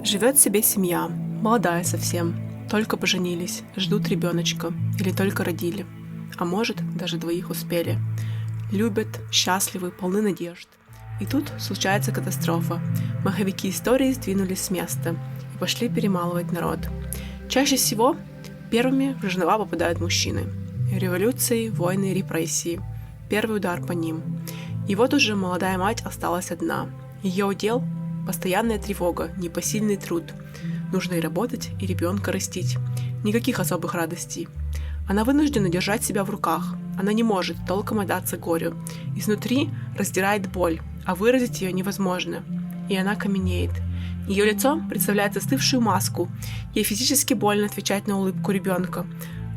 Живет себе семья, молодая совсем, только поженились, ждут ребеночка или только родили, а может, даже двоих успели. Любят, счастливы, полны надежд. И тут случается катастрофа. Маховики истории сдвинулись с места и пошли перемалывать народ. Чаще всего первыми в жернова попадают мужчины. Революции, войны, репрессии. Первый удар по ним. И вот уже молодая мать осталась одна. Ее удел – постоянная тревога, непосильный труд. Нужно и работать, и ребенка растить. Никаких особых радостей. Она вынуждена держать себя в руках. Она не может толком отдаться горю. Изнутри раздирает боль, а выразить ее невозможно. И она каменеет. Ее лицо представляет застывшую маску. Ей физически больно отвечать на улыбку ребенка.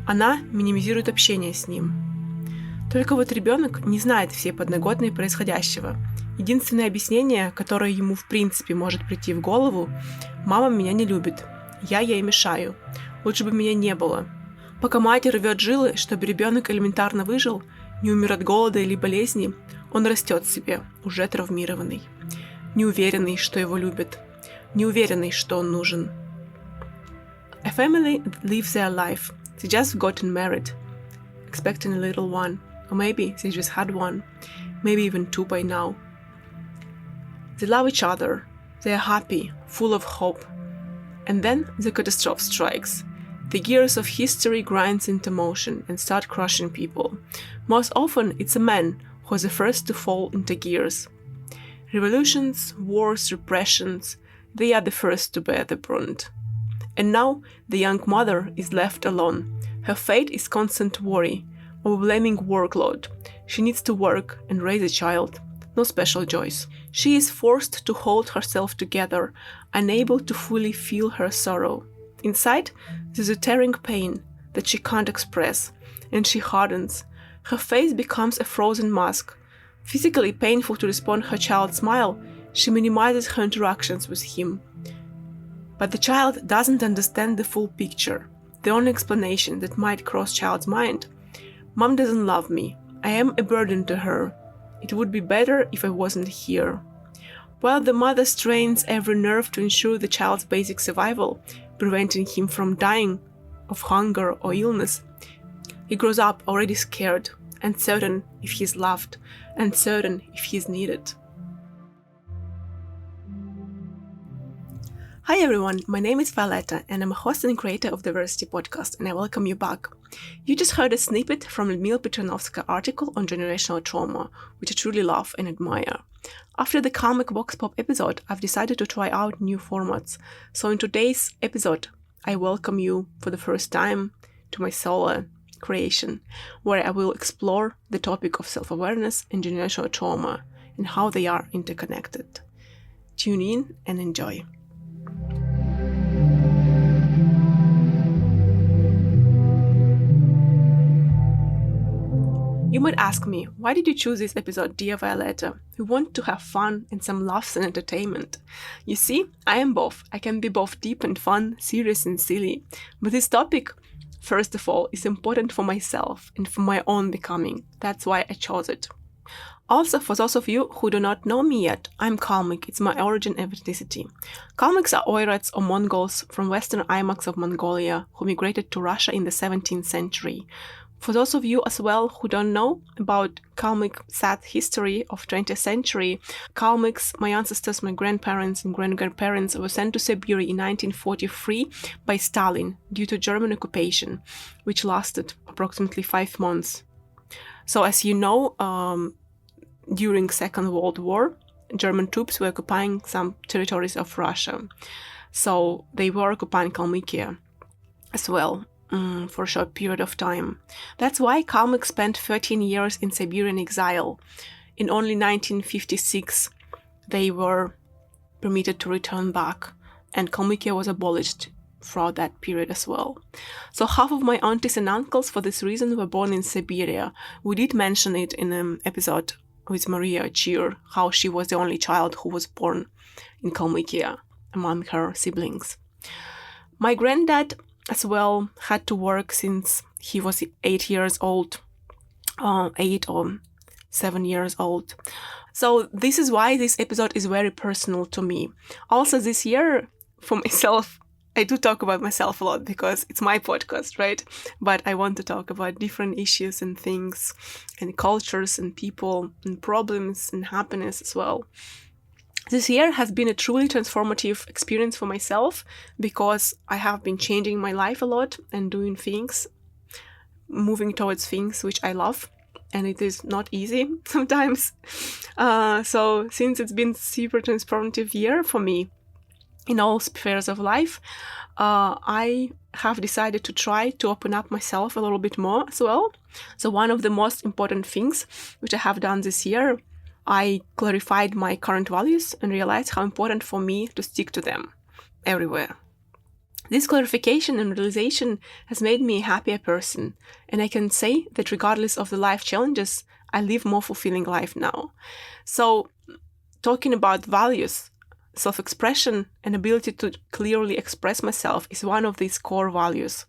Она минимизирует общение с ним. Только вот ребенок не знает всей подноготной происходящего. Единственное объяснение, которое ему в принципе может прийти в голову: «Мама меня не любит, я ей мешаю, лучше бы меня не было». Пока мать рвет жилы, чтобы ребенок элементарно выжил, не умер от голода или болезни, он растет себе, уже травмированный, неуверенный, что его любят, неуверенный, что он нужен. A family lives their life. They just gotten married, expecting a little one, or maybe they just had one, maybe even two by now. They love each other, they are happy, full of hope. And then the catastrophe strikes. The gears of history grinds into motion and start crushing people. Most often it's a man who is the first to fall into gears. Revolutions, wars, repressions, they are the first to bear the brunt. And now the young mother is left alone. Her fate is constant worry, overwhelming workload. She needs to work and raise a child. No special joys. She is forced to hold herself together, unable to fully feel her sorrow. Inside, there's a tearing pain that she can't express, and she hardens. Her face becomes a frozen mask. Physically painful to respond her child's smile, she minimizes her interactions with him. But the child doesn't understand the full picture. The only explanation that might cross child's mind: Mom doesn't love me. I am a burden to her. It would be better if I wasn't here. While the mother strains every nerve to ensure the child's basic survival, preventing him from dying of hunger or illness, he grows up already scared, uncertain if he's loved, uncertain if he's needed. Hi everyone, my name is Violetta and I'm a host and creator of Diversitypodcast, and I welcome you back. You just heard a snippet from Lyudmila Petronovska's article on generational trauma, which I truly love and admire. After the Kalmyk Vox Pop episode, I've decided to try out new formats. So in today's episode, I welcome you for the first time to my solo creation, where I will explore the topic of self-awareness and generational trauma and how they are interconnected. Tune in and enjoy. You might ask me, why did you choose this episode, dear Violetta? We want to have fun and some laughs and entertainment. You see, I am both. I can be both deep and fun, serious and silly. But this topic, first of all, is important for myself and for my own becoming. That's why I chose it. Also, for those of you who do not know me yet, I'm Kalmyk. It's my origin and ethnicity. Kalmyks are oirats or Mongols from western Imaks of Mongolia who migrated to Russia in the 17th century. For those of you as well who don't know about Kalmyk sad history of 20th century, Kalmyks, my ancestors, my grandparents and great-grandparents, were sent to Siberia in 1943 by Stalin due to German occupation, which lasted approximately 5 months. So as you know, during Second World War, German troops were occupying some territories of Russia. So they were occupying Kalmykia as well. For a short period of time. That's why Kalmyk spent 13 years in Siberian exile. In only 1956, they were permitted to return back, and Kalmykia was abolished throughout that period as well. So half of my aunties and uncles, for this reason, were born in Siberia. We did mention it in an episode with Maria Cheer, how she was the only child who was born in Kalmykia among her siblings. My granddad as well had to work since he was 8 years old, 8 or 7 years old. So this is why this episode is very personal to me. Also this year, for myself, I do talk about myself a lot because it's my podcast, right? But I want to talk about different issues and things and cultures and people and problems and happiness as well. This year has been a truly transformative experience for myself because I have been changing my life a lot and doing things, moving towards things which I love. And it is not easy sometimes. So since it's been super transformative year for me in all spheres of life, I have decided to try to open up myself a little bit more as well. So one of the most important things which I have done this year, I clarified my current values and realized how important for me to stick to them everywhere. This clarification and realization has made me a happier person, and I can say that regardless of the life challenges, I live more fulfilling life now. So, talking about values, self-expression and ability to clearly express myself is one of these core values.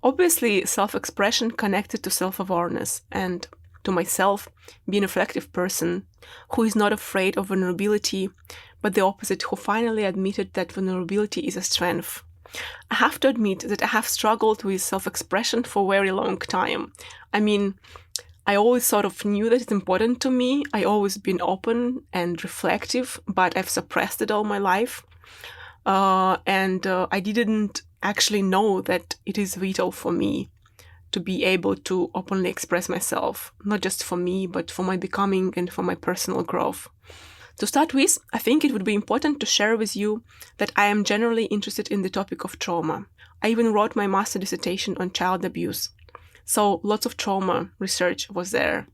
Obviously, self-expression connected to self-awareness and to myself, being a reflective person who is not afraid of vulnerability, but the opposite, who finally admitted that vulnerability is a strength. I have to admit that I have struggled with self-expression for a very long time. I mean, I always sort of knew that it's important to me. I always been open and reflective, but I've suppressed it all my life. And I didn't actually know that it is vital for me to be able to openly express myself, not just for me, but for my becoming and for my personal growth. To start with, I think it would be important to share with you that I am generally interested in the topic of trauma. I even wrote my master dissertation on child abuse. So lots of trauma research was there.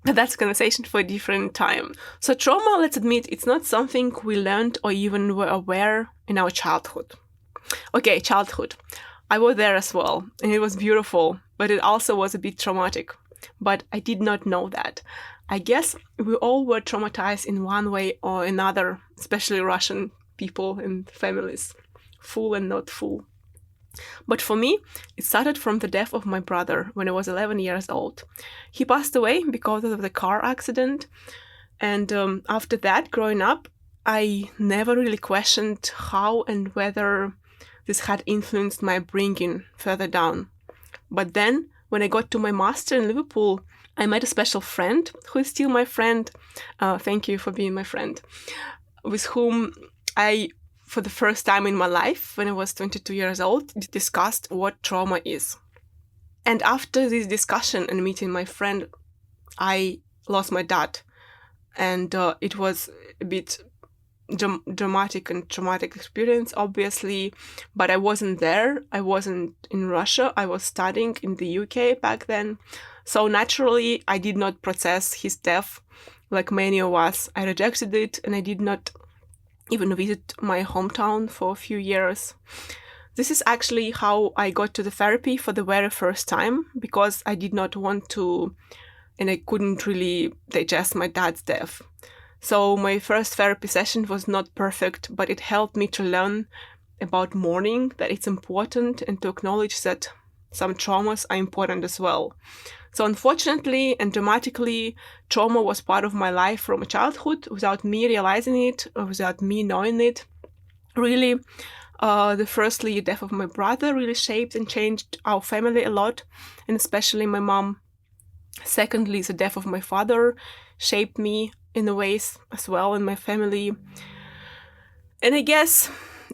But that's a conversation for a different time. So trauma, let's admit, it's not something we learned or even were aware in our childhood. Okay, childhood. I was there as well, and it was beautiful, but it also was a bit traumatic. But I did not know that. I guess we all were traumatized in one way or another, especially Russian people and families, full and not full. But for me, it started from the death of my brother when I was 11 years old. He passed away because of the car accident. And after that, growing up, I never really questioned how and whether this had influenced my upbringing further down. But then, when I got to my master in Liverpool, I met a special friend who is still my friend. Thank you for being my friend. With whom I, for the first time in my life, when I was 22 years old, discussed what trauma is. And after this discussion and meeting my friend, I lost my dad. And it was a bit dramatic and traumatic experience, obviously, but I wasn't there. I wasn't in Russia. I was studying in the UK back then. So naturally, I did not process his death like many of us. I rejected it, and I did not even visit my hometown for a few years. This is actually how I got to the therapy for the very first time, because I did not want to, and I couldn't really digest my dad's death. So my first therapy session was not perfect, but it helped me to learn about mourning, that it's important, and to acknowledge that some traumas are important as well. So unfortunately and dramatically, trauma was part of my life from childhood without me realizing it or without me knowing it. Really, the death of my brother really shaped and changed our family a lot, and especially my mom. Secondly, the death of my father shaped me in a ways as well in my family. And I guess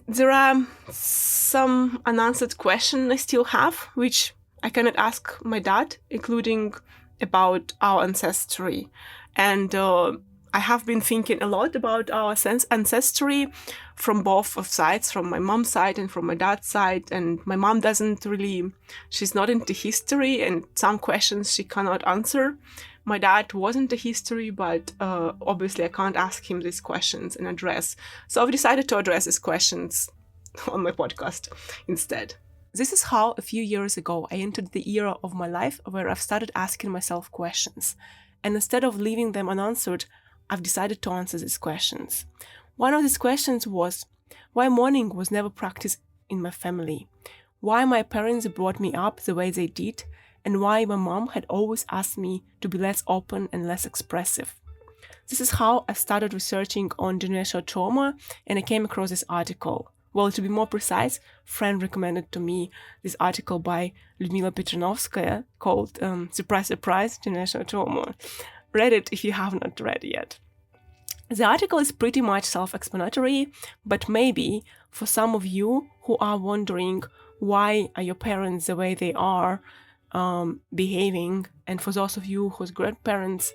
there are some unanswered questions I still have, which I cannot ask my dad, including about our ancestry. And I have been thinking a lot about our ancestry from both sides, from my mom's side and from my dad's side. And my mom she's not into history, and some questions she cannot answer. My dad wasn't a history, but obviously I can't ask him these questions and address. So I've decided to address these questions on my podcast instead. This is how a few years ago I entered the era of my life where I've started asking myself questions. And instead of leaving them unanswered, I've decided to answer these questions. One of these questions was, why mourning was never practiced in my family? Why my parents brought me up the way they did? And why my mom had always asked me to be less open and less expressive. This is how I started researching on generational trauma, and I came across this article, Well, to be more precise, friend recommended to me this article by Lyudmila Petrinovskaya called Surprise, Surprise, Generational Trauma. Read it if you have not read it yet. The article is pretty much self-explanatory, but maybe for some of you who are wondering why are your parents the way they are behaving, and for those of you whose grandparents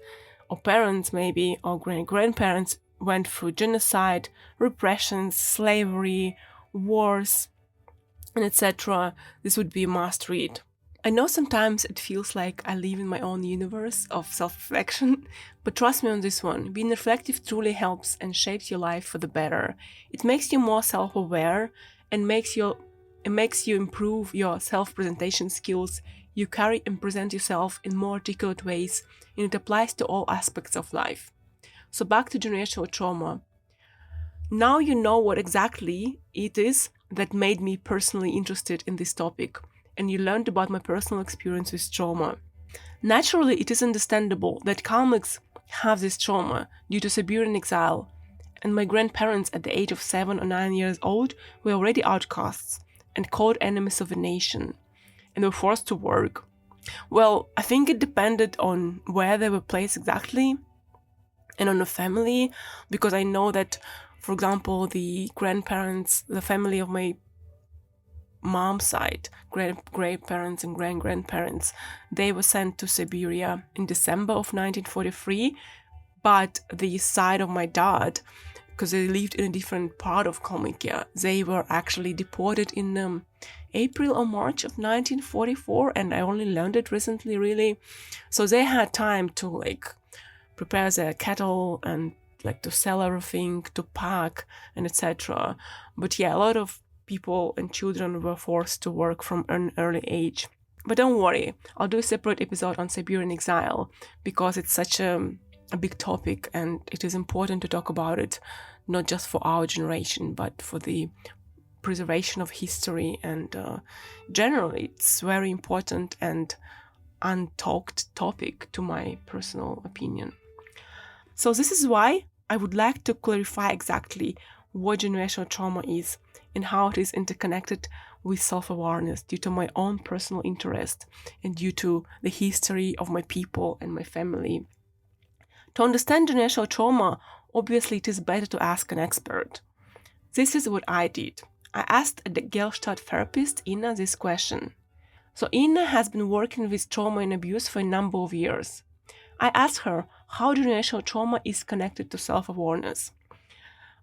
or parents maybe or great-grandparents went through genocide, repressions, slavery, wars, and etc., this would be a must read. I know sometimes it feels like I live in my own universe of self-reflection, but trust me on this one, being reflective truly helps and shapes your life for the better. It makes you more self-aware and makes you improve your self-presentation skills. You carry and present yourself in more articulate ways, and it applies to all aspects of life. So back to generational trauma. Now you know what exactly it is that made me personally interested in this topic, and you learned about my personal experience with trauma. Naturally, it is understandable that Kalmyks have this trauma due to Siberian exile, and my grandparents at the age of 7 or 9 years old were already outcasts and called enemies of the nation, and were forced to work. Well, I think it depended on where they were placed exactly and on the family, because I know that, for example, the grandparents, the family of my mom's side, great-grandparents and grand-grandparents, they were sent to Siberia in December of 1943, but the side of my dad, because they lived in a different part of Kalmykia, they were actually deported in April or March of 1944, and I only learned it recently, really. So they had time to prepare their cattle and to sell everything, to pack, and etc. But yeah, a lot of people and children were forced to work from an early age. But don't worry, I'll do a separate episode on Siberian Exile, because it's such a big topic and it is important to talk about it, not just for our generation, but for the preservation of history, and generally it's very important and untalked topic to my personal opinion. So this is why I would like to clarify exactly what generational trauma is and how it is interconnected with self-awareness due to my own personal interest and due to the history of my people and my family. To understand generational trauma, obviously it is better to ask an expert. This is what I did. I asked the gestalt therapist Inna this question. So Inna has been working with trauma and abuse for a number of years. I asked her how generational trauma is connected to self-awareness.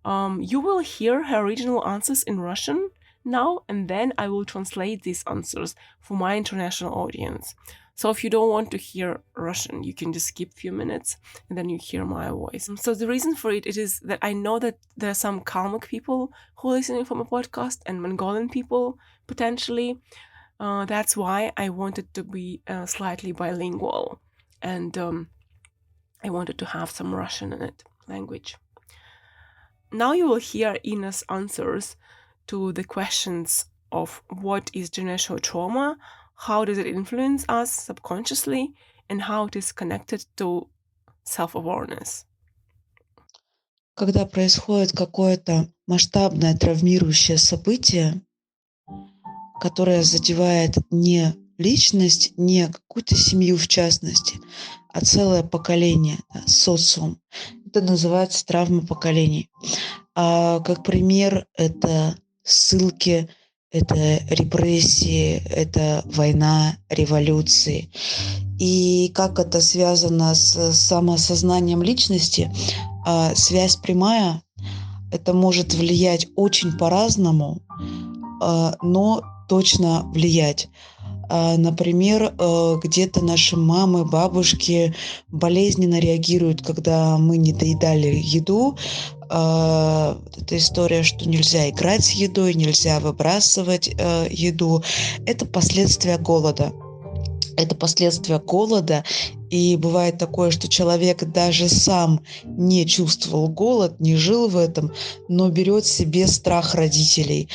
You will hear her original answers in Russian now, and then I will translate these answers for my international audience. So if you don't want to hear Russian, you can just skip a few minutes and then you hear my voice. So the reason for it is that I know that there are some Kalmyk people who are listening from a podcast and Mongolian people potentially. That's why I wanted to be slightly bilingual, and I wanted to have some Russian in it, language. Now you will hear Inna's answers to the questions of what is generational trauma, how does it influence us subconsciously, and how it is connected to self-awareness. Когда происходит какое-то масштабное травмирующее событие, которое задевает не личность, не какую-то семью в частности, а целое поколение, социум, это называется травма поколений. Как пример, это ссылки, это репрессии, это война, революции. И как это связано с самоосознанием личности, связь прямая, это может влиять очень по-разному, но точно влиять. Например, где-то наши мамы, бабушки болезненно реагируют, когда мы не доедали еду. Это история, что нельзя играть с едой, нельзя выбрасывать еду. Это последствия голода. Это последствия голода, и бывает такое, что человек даже сам не чувствовал голод, не жил в этом, но берет себе страх родителей,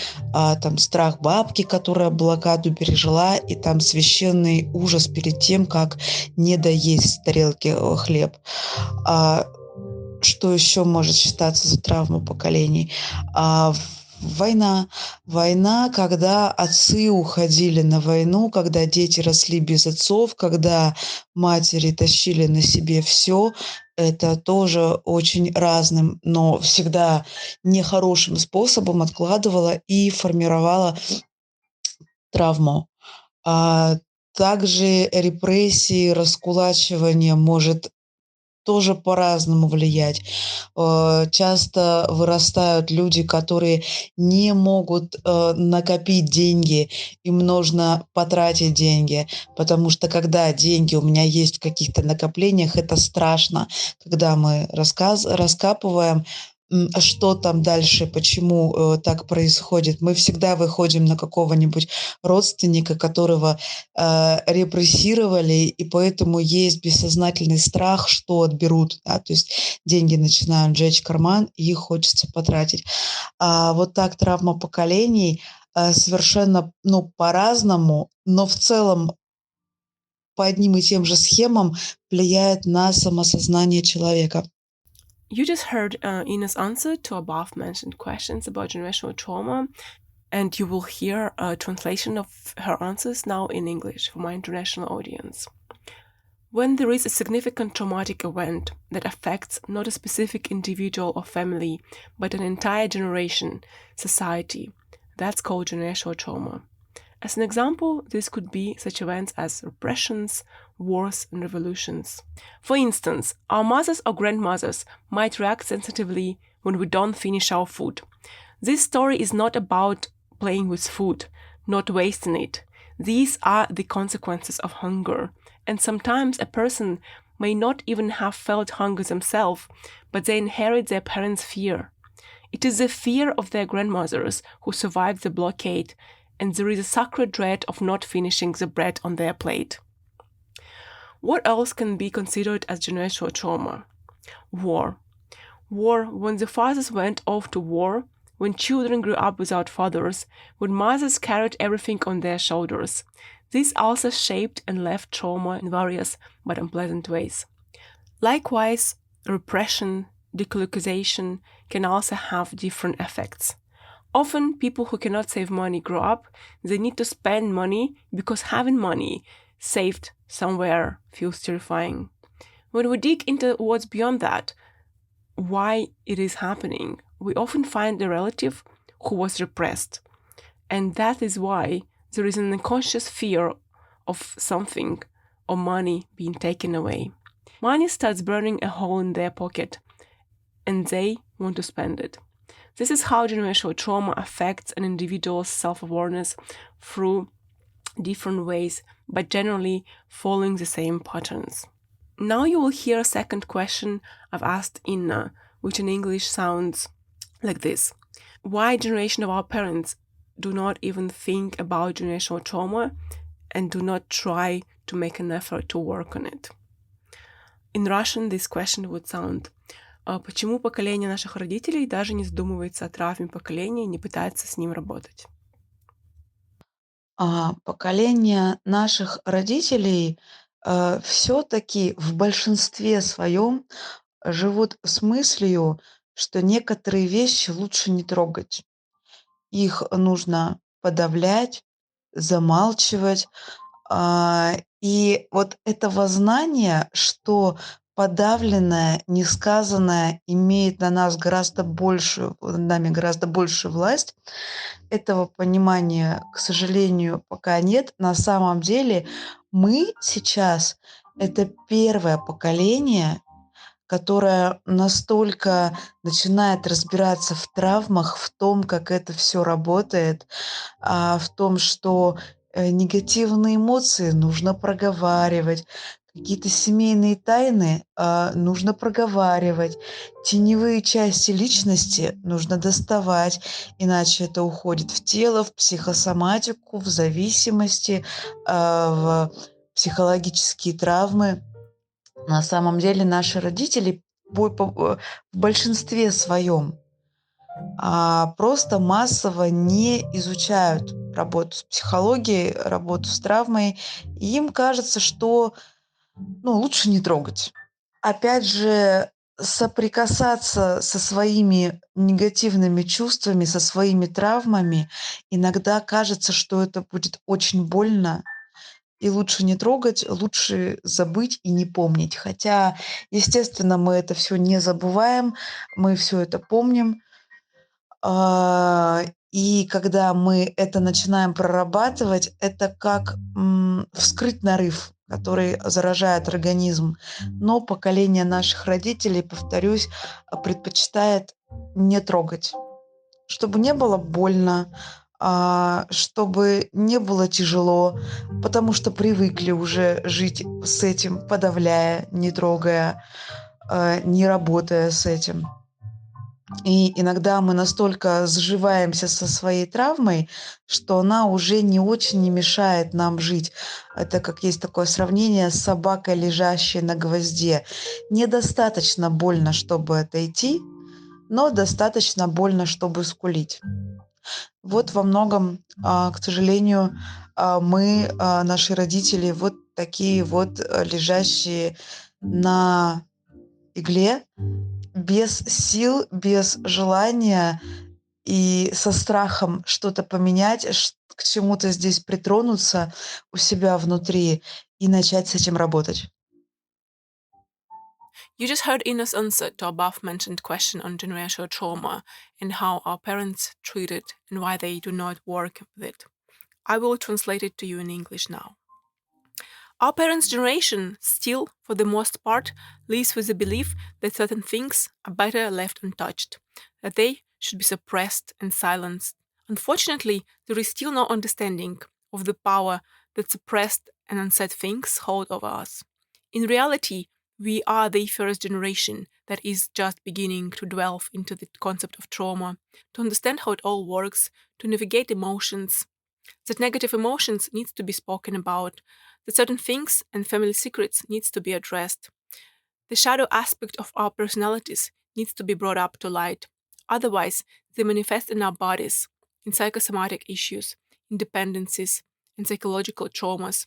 страх бабки, которая блокаду пережила, и там священный ужас перед тем, как не доесть с тарелки хлеб. Что еще может считаться за травму поколений? Война. Война, когда отцы уходили на войну, когда дети росли без отцов, когда матери тащили на себе все. Это тоже очень разным, но всегда нехорошим способом откладывало и формировало травму. А также репрессии, раскулачивание может тоже по-разному влиять. Часто вырастают люди, которые не могут, накопить деньги, им нужно потратить деньги, потому что когда деньги у меня есть в каких-то накоплениях, это страшно. Когда мы раскапываем, что там дальше, почему, так происходит, мы всегда выходим на какого-нибудь родственника, которого репрессировали, и поэтому есть бессознательный страх, что отберут, да, то есть деньги начинают жечь карман, и их хочется потратить. А вот так травма поколений совершенно, по-разному, но в целом по одним и тем же схемам влияет на самосознание человека. You just heard Ina's answer to above mentioned questions about generational trauma, and you will hear a translation of her answers now in English for my international audience. When there is a significant traumatic event that affects not a specific individual or family, but an entire generation, society, that's called generational trauma. As an example, this could be such events as repressions, wars, and revolutions. For instance, our mothers or grandmothers might react sensitively when we don't finish our food. This story is not about playing with food, not wasting it. These are the consequences of hunger, and sometimes a person may not even have felt hunger themselves, but they inherit their parents' fear. It is the fear of their grandmothers who survived the blockade, and there is a sacred dread of not finishing the bread on their plate. What else can be considered as generational trauma? War. War, when the fathers went off to war, when children grew up without fathers, when mothers carried everything on their shoulders. This also shaped and left trauma in various but unpleasant ways. Likewise, repression, decolonization can also have different effects. Often, people who cannot save money grow up, they need to spend money because having money saved somewhere feels terrifying. When we dig into what's beyond that, why it is happening, we often find a relative who was repressed. And that is why there is an unconscious fear of something or money being taken away. Money starts burning a hole in their pocket, and they want to spend it. This is how generational trauma affects an individual's self-awareness through different ways, but generally following the same patterns. Now you will hear a second question I've asked Inna, which in English sounds like this. Why generation of our parents do not even think about generational trauma and do not try to make an effort to work on it? In Russian, this question would sound: почему поколение наших родителей даже не задумывается о травме поколения и не пытается с ним работать? Поколение наших родителей все-таки в большинстве своем живут с мыслью, что некоторые вещи лучше не трогать. Их нужно подавлять, замалчивать. И вот этого знания, что подавленное, несказанное имеет на нас над нами гораздо большую власть, этого понимания, к сожалению, пока нет. На самом деле мы сейчас — это первое поколение, которое настолько начинает разбираться в травмах, в том, как это все работает, в том, что негативные эмоции нужно проговаривать, какие-то семейные тайны нужно проговаривать, теневые части личности нужно доставать, иначе это уходит в тело, в психосоматику, в зависимости, в психологические травмы. На самом деле наши родители в большинстве своем просто массово не изучают работу с психологией, работу с травмой. И им кажется, что лучше не трогать. Опять же, соприкасаться со своими негативными чувствами, со своими травмами, иногда кажется, что это будет очень больно, и лучше не трогать, лучше забыть и не помнить. Хотя, естественно, мы это все не забываем, мы все это помним. А, и когда мы это начинаем прорабатывать, это как вскрыть нарыв, который заражает организм. Но поколение наших родителей, повторюсь, предпочитает не трогать, чтобы не было больно, чтобы не было тяжело, потому что привыкли уже жить с этим, подавляя, не трогая, не работая с этим. И иногда мы настолько сживаемся со своей травмой, что она уже не очень не мешает нам жить. Это как есть такое сравнение с собакой, лежащей на гвозде. Недостаточно больно, чтобы отойти, но достаточно больно, чтобы скулить. Вот во многом, к сожалению, наши родители, вот такие вот лежащие на игле, без сил, без желания и со страхом что-то поменять, к чему-то здесь притронуться у себя внутри и начать с этим работать. You just heard Ina's answer to above mentioned question on generational trauma and how our parents treat it and why they do not work with it. I will translate it to you in English now. Our parents' generation still, for the most part, lives with the belief that certain things are better left untouched, that they should be suppressed and silenced. Unfortunately, there is still no understanding of the power that suppressed and unsaid things hold over us. In reality, we are the first generation that is just beginning to delve into the concept of trauma, to understand how it all works, to navigate emotions, that negative emotions needs to be spoken about, that certain things and family secrets needs to be addressed. The shadow aspect of our personalities needs to be brought up to light. Otherwise, they manifest in our bodies, in psychosomatic issues, in dependencies, and psychological traumas.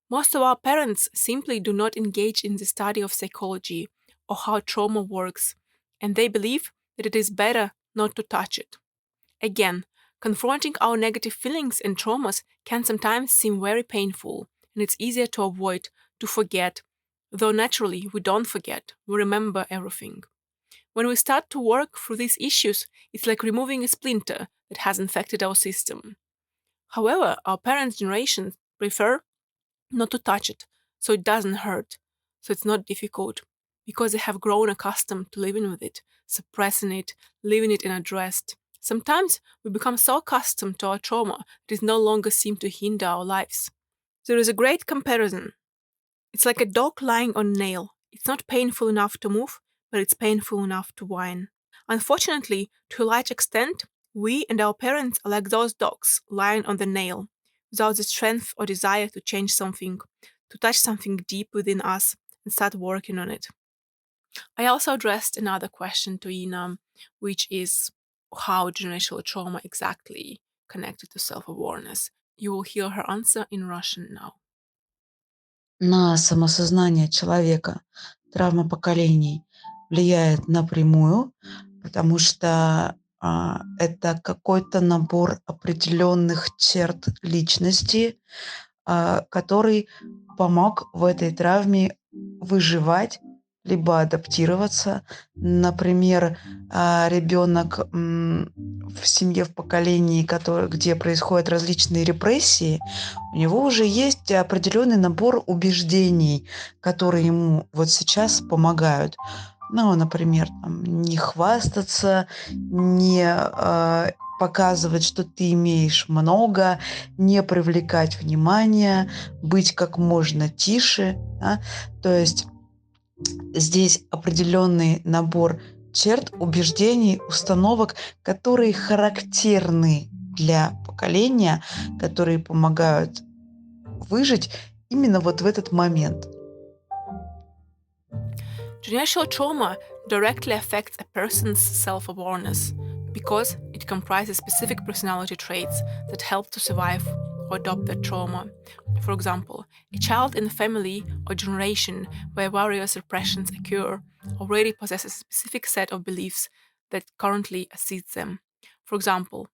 Most of our parents simply do not engage in the study of psychology or how trauma works, and they believe that it is better not to touch it. Again, confronting our negative feelings and traumas can sometimes seem very painful, and it's easier to avoid, to forget. Though naturally, we don't forget, we remember everything. When we start to work through these issues, it's like removing a splinter that has infected our system. However, our parents' generation prefer not to touch it, so it doesn't hurt, so it's not difficult, because they have grown accustomed to living with it, suppressing it, leaving it unaddressed. Sometimes we become so accustomed to our trauma that it no longer seems to hinder our lives. There is a great comparison. It's like a dog lying on a nail. It's not painful enough to move, but it's painful enough to whine. Unfortunately, to a large extent, we and our parents are like those dogs lying on the nail, without the strength or desire to change something, to touch something deep within us and start working on it. I also addressed another question to Ina, which is how generational trauma exactly connected to self-awareness. You will hear her answer in Russian now. На самосознание человека травма поколений влияет напрямую, потому что это какой-то набор определенных черт личности, который помог в этой травме выживать либо адаптироваться. Например, ребенок в семье, в поколении, где происходят различные репрессии, у него уже есть определенный набор убеждений, которые ему вот сейчас помогают. Ну, например, там, не хвастаться, не показывать, что ты имеешь много, не привлекать внимания, быть как можно тише. Да? То есть здесь определенный набор черт, убеждений, установок, которые характерны для поколения, которые помогают выжить именно вот в этот момент. Generational trauma directly affects a person's self-awareness because it comprises specific personality traits that help to survive or adopt that trauma. For example, a child in a family or generation where various repressions occur already possess a specific set of beliefs that currently assist them. For example,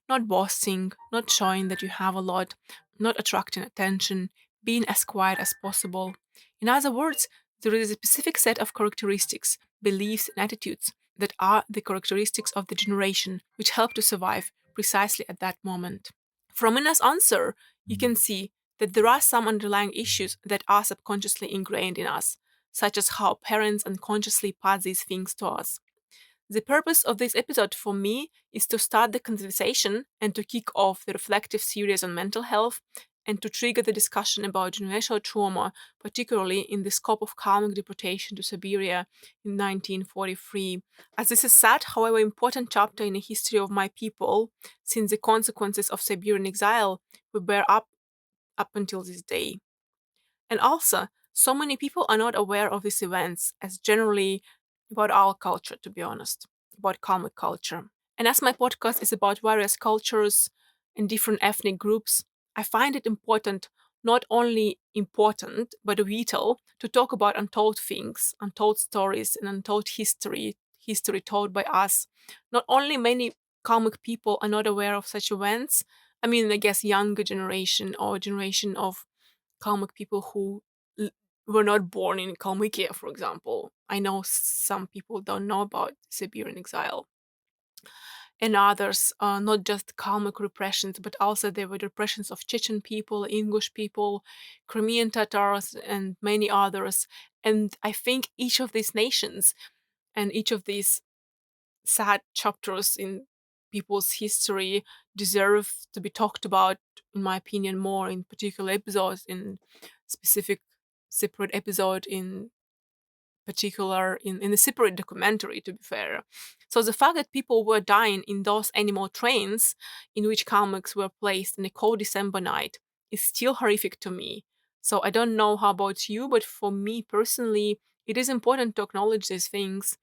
not boasting, not showing that you have a lot, not attracting attention, being as quiet as possible. In other words, there is a specific set of characteristics, beliefs, and attitudes that are the characteristics of the generation which help to survive precisely at that moment. From Ina's answer, you can see that there are some underlying issues that are subconsciously ingrained in us, such as how parents unconsciously pass these things to us. The purpose of this episode for me is to start the conversation and to kick off the reflective series on mental health and to trigger the discussion about generational trauma, particularly in the scope of Kalmyk deportation to Siberia in 1943. As this is a sad, however important chapter in the history of my people, since the consequences of Siberian exile we bear up until this day. And also, so many people are not aware of these events as generally about our culture, to be honest, about Kalmyk culture. And as my podcast is about various cultures and different ethnic groups, I find it important, not only important, but vital, to talk about untold things, untold stories, and untold history told by us. Not only many Kalmyk people are not aware of such events, I mean, I guess younger generation or generation of Kalmyk people who l- were not born in Kalmykia, for example. I know some people don't know about Siberian exile. And others, not just Kalmyk repressions, but also there were repressions of Chechen people, English people, Crimean Tatars, and many others. And I think each of these nations and each of these sad chapters in people's history deserve to be talked about, in my opinion, more in particular episodes, in specific separate episode, in particular in a separate documentary, to be fair. So the fact that people were dying in those animal trains in which Kalmyks were placed in a cold December night is still horrific to me. So I don't know how about you, but for me personally, it is important to acknowledge these things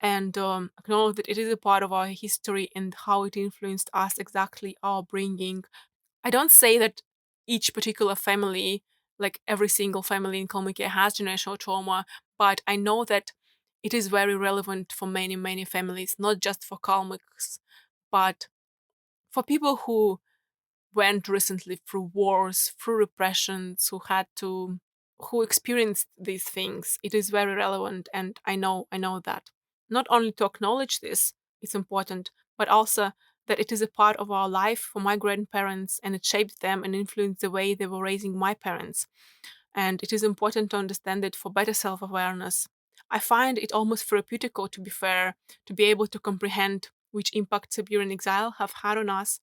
and acknowledge that it is a part of our history and how it influenced us exactly our bringing. I don't say that each particular family, like every single family in Kalmykia, has generational trauma, but I know that it is very relevant for many, many families, not just for Kalmyks, but for people who went recently through wars, through repressions, who experienced these things. It is very relevant, and I know that. Not only to acknowledge this, it's important, but also that it is a part of our life for my grandparents, and it shaped them and influenced the way they were raising my parents. And it is important to understand it for better self-awareness. I find it almost therapeutical, to be fair, to be able to comprehend which impact Siberian exile have had on us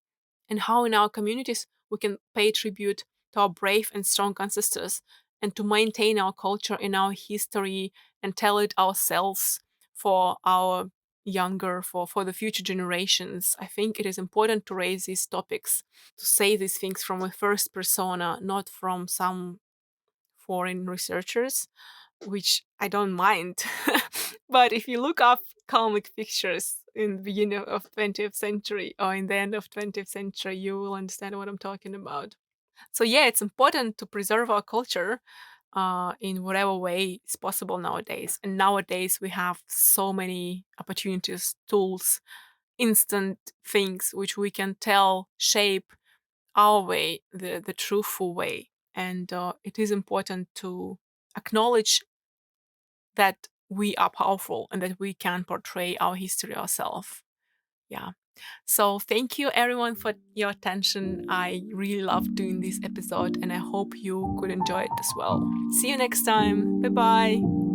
and how in our communities we can pay tribute to our brave and strong ancestors and to maintain our culture and our history and tell it ourselves for our younger, for the future generations. I think it is important to raise these topics, to say these things from a first persona, not from some foreign researchers, which I don't mind. But if you look up Kalmyk pictures in the beginning of 20th century or in the end of 20th century, you will understand what I'm talking about. So yeah, it's important to preserve our culture in whatever way is possible nowadays. And nowadays we have so many opportunities, tools, instant things which we can tell, shape our way, the truthful way. And it is important to acknowledge that we are powerful and that we can portray our history ourselves. Yeah. So thank you everyone for your attention. I really loved doing this episode and I hope you could enjoy it as well. See you next time. Bye bye.